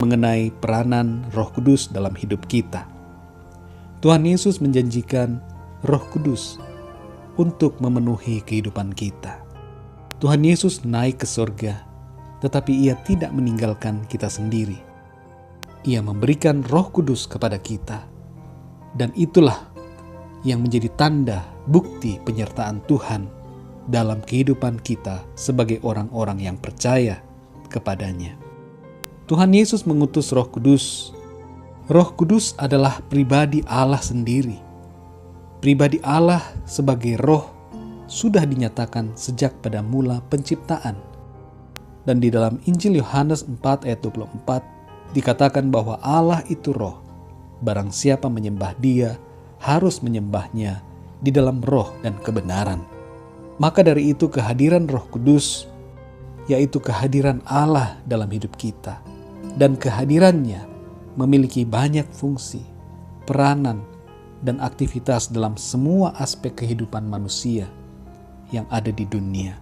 mengenai peranan Roh Kudus dalam hidup kita. Tuhan Yesus menjanjikan Roh Kudus untuk memenuhi kehidupan kita. Tuhan Yesus naik ke surga, tetapi Ia tidak meninggalkan kita sendiri. Ia memberikan Roh Kudus kepada kita, dan itulah yang menjadi tanda bukti penyertaan Tuhan dalam kehidupan kita sebagai orang-orang yang percaya kepadanya. Tuhan Yesus mengutus Roh Kudus. Roh Kudus adalah pribadi Allah sendiri. Pribadi Allah sebagai roh sudah dinyatakan sejak pada mula penciptaan. Dan di dalam Injil Yohanes 4 ayat 24 dikatakan bahwa Allah itu roh. Barang siapa menyembah Dia harus menyembahnya di dalam roh dan kebenaran. Maka dari itu kehadiran Roh Kudus, yaitu kehadiran Allah dalam hidup kita, dan kehadirannya memiliki banyak fungsi, peranan, dan aktivitas dalam semua aspek kehidupan manusia yang ada di dunia.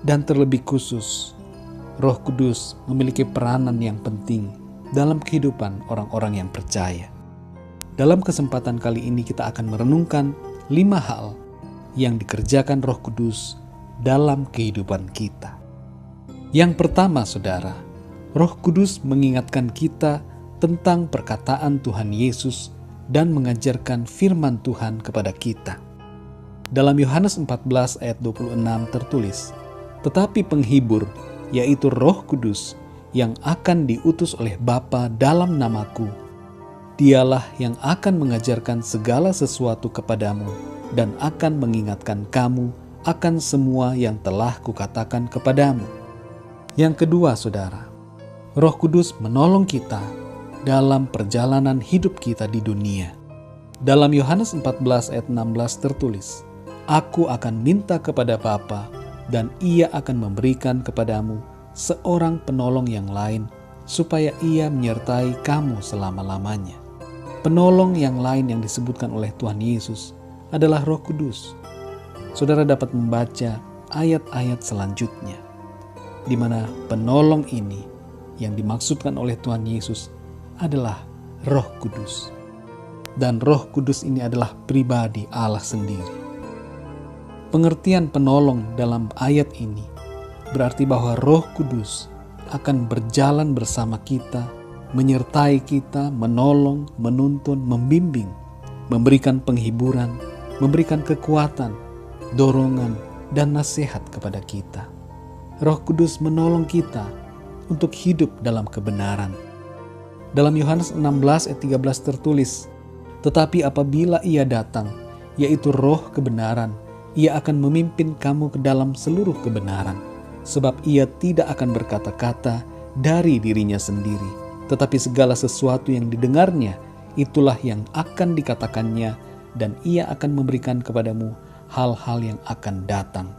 Dan terlebih khusus, Roh Kudus memiliki peranan yang penting dalam kehidupan orang-orang yang percaya. Dalam kesempatan kali ini kita akan merenungkan 5 hal yang dikerjakan Roh Kudus dalam kehidupan kita. Yang pertama, saudara, Roh Kudus mengingatkan kita tentang perkataan Tuhan Yesus dan mengajarkan firman Tuhan kepada kita. Dalam Yohanes 14 ayat 26 tertulis, "Tetapi penghibur, yaitu Roh Kudus, yang akan diutus oleh Bapa dalam namaku, Dialah yang akan mengajarkan segala sesuatu kepadamu dan akan mengingatkan kamu akan semua yang telah kukatakan kepadamu." Yang kedua, saudara, Roh Kudus menolong kita dalam perjalanan hidup kita di dunia. Dalam Yohanes 14 ayat 16 tertulis, "Aku akan minta kepada Bapa dan Ia akan memberikan kepadamu seorang penolong yang lain supaya Ia menyertai kamu selama-lamanya." Penolong yang lain yang disebutkan oleh Tuhan Yesus adalah Roh Kudus. Saudara dapat membaca ayat-ayat selanjutnya, di mana penolong ini yang dimaksudkan oleh Tuhan Yesus adalah Roh Kudus. Dan Roh Kudus ini adalah pribadi Allah sendiri. Pengertian penolong dalam ayat ini berarti bahwa Roh Kudus akan berjalan bersama kita, menyertai kita, menolong, menuntun, membimbing, memberikan penghiburan, memberikan kekuatan, dorongan, dan nasihat kepada kita. Roh Kudus menolong kita untuk hidup dalam kebenaran. Dalam Yohanes 16 ayat 13 tertulis, "Tetapi apabila Ia datang, yaitu Roh kebenaran, Ia akan memimpin kamu ke dalam seluruh kebenaran, sebab Ia tidak akan berkata-kata dari dirinya sendiri, tetapi segala sesuatu yang didengarnya, itulah yang akan dikatakannya, dan Ia akan memberikan kepadamu hal-hal yang akan datang."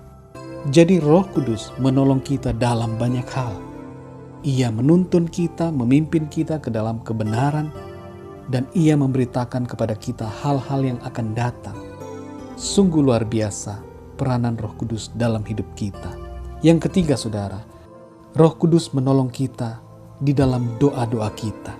Jadi Roh Kudus menolong kita dalam banyak hal. Ia menuntun kita, memimpin kita ke dalam kebenaran, dan Ia memberitakan kepada kita hal-hal yang akan datang. Sungguh luar biasa peranan Roh Kudus dalam hidup kita. Yang ketiga, saudara, Roh Kudus menolong kita di dalam doa-doa kita.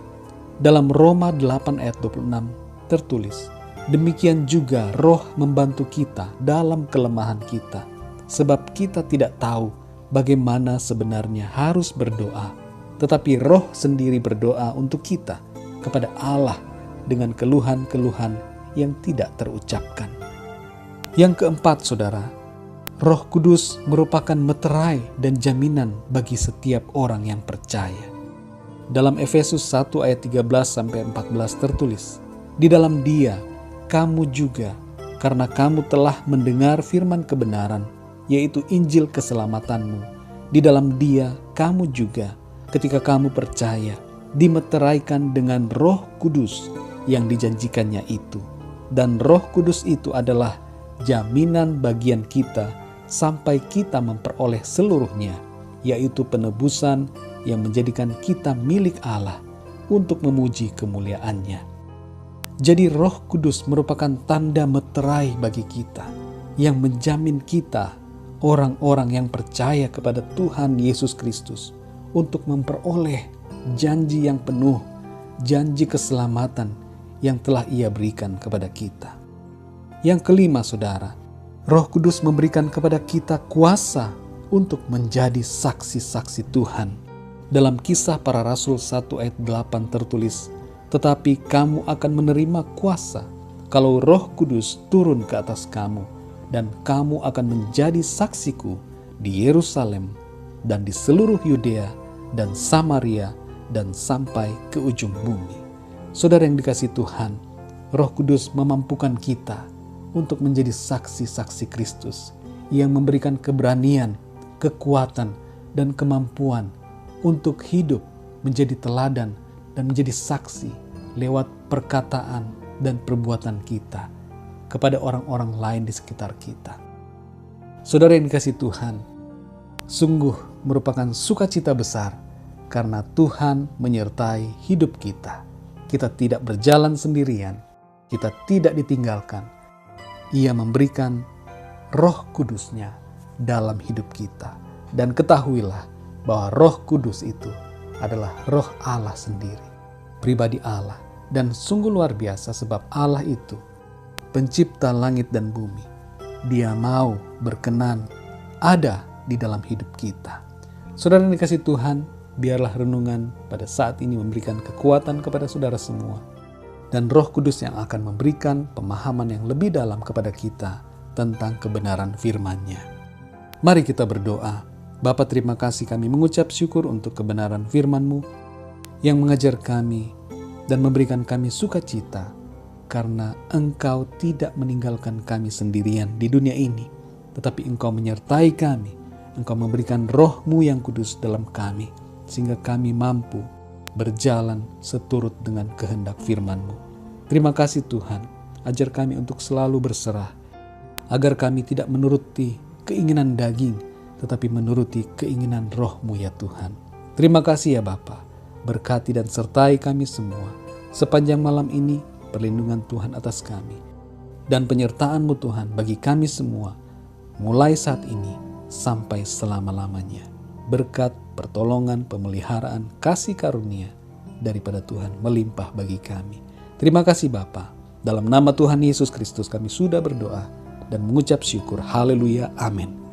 Dalam Roma 8 ayat 26 tertulis, "Demikian juga Roh membantu kita dalam kelemahan kita, sebab kita tidak tahu bagaimana sebenarnya harus berdoa, tetapi Roh sendiri berdoa untuk kita kepada Allah dengan keluhan-keluhan yang tidak terucapkan." Yang keempat, saudara, Roh Kudus merupakan meterai dan jaminan bagi setiap orang yang percaya. Dalam Efesus 1 ayat 13-14 tertulis, "Di dalam Dia, kamu juga, karena kamu telah mendengar firman kebenaran, yaitu Injil keselamatanmu. Di dalam Dia, kamu juga, ketika kamu percaya, dimeteraikan dengan Roh Kudus yang dijanjikannya itu. Dan Roh Kudus itu adalah jaminan bagian kita sampai kita memperoleh seluruhnya, yaitu penebusan yang menjadikan kita milik Allah untuk memuji kemuliaan-Nya." Jadi Roh Kudus merupakan tanda meterai bagi kita yang menjamin kita, orang-orang yang percaya kepada Tuhan Yesus Kristus, untuk memperoleh janji yang penuh, janji keselamatan yang telah Ia berikan kepada kita. Yang kelima, saudara, Roh Kudus memberikan kepada kita kuasa untuk menjadi saksi-saksi Tuhan. Dalam Kisah Para Rasul 1 ayat 8 tertulis, "Tetapi kamu akan menerima kuasa kalau Roh Kudus turun ke atas kamu, dan kamu akan menjadi saksiku di Yerusalem dan di seluruh Yudea dan Samaria dan sampai ke ujung bumi." Saudara yang dikasihi Tuhan, Roh Kudus memampukan kita untuk menjadi saksi-saksi Kristus yang memberikan keberanian, kekuatan, dan kemampuan untuk hidup menjadi teladan dan menjadi saksi lewat perkataan dan perbuatan kita kepada orang-orang lain di sekitar kita. Saudara yang dikasihi Tuhan, sungguh merupakan sukacita besar karena Tuhan menyertai hidup kita. Kita tidak berjalan sendirian, kita tidak ditinggalkan. Ia memberikan Roh Kudus-Nya dalam hidup kita. Dan ketahuilah bahwa Roh Kudus itu adalah Roh Allah sendiri, pribadi Allah. Dan sungguh luar biasa sebab Allah itu pencipta langit dan bumi. Dia mau berkenan ada di dalam hidup kita. Saudara yang dikasihi Tuhan, biarlah renungan pada saat ini memberikan kekuatan kepada saudara semua. Dan Roh Kudus yang akan memberikan pemahaman yang lebih dalam kepada kita tentang kebenaran firman-Nya. Mari kita berdoa. Bapa, terima kasih, kami mengucap syukur untuk kebenaran firman-Mu yang mengajar kami dan memberikan kami sukacita karena Engkau tidak meninggalkan kami sendirian di dunia ini, tetapi Engkau menyertai kami. Engkau memberikan Roh-Mu yang kudus dalam kami sehingga kami mampu berjalan seturut dengan kehendak firman-Mu. Terima kasih Tuhan, ajar kami untuk selalu berserah, agar kami tidak menuruti keinginan daging, tetapi menuruti keinginan Roh-Mu ya Tuhan. Terima kasih ya Bapa, berkati dan sertai kami semua. Sepanjang malam ini, perlindungan Tuhan atas kami, dan penyertaan-Mu Tuhan bagi kami semua, mulai saat ini sampai selama-lamanya. Berkat, pertolongan, pemeliharaan, kasih karunia daripada Tuhan melimpah bagi kami. Terima kasih Bapa. Dalam nama Tuhan Yesus Kristus kami sudah berdoa dan mengucap syukur. Haleluya. Amin.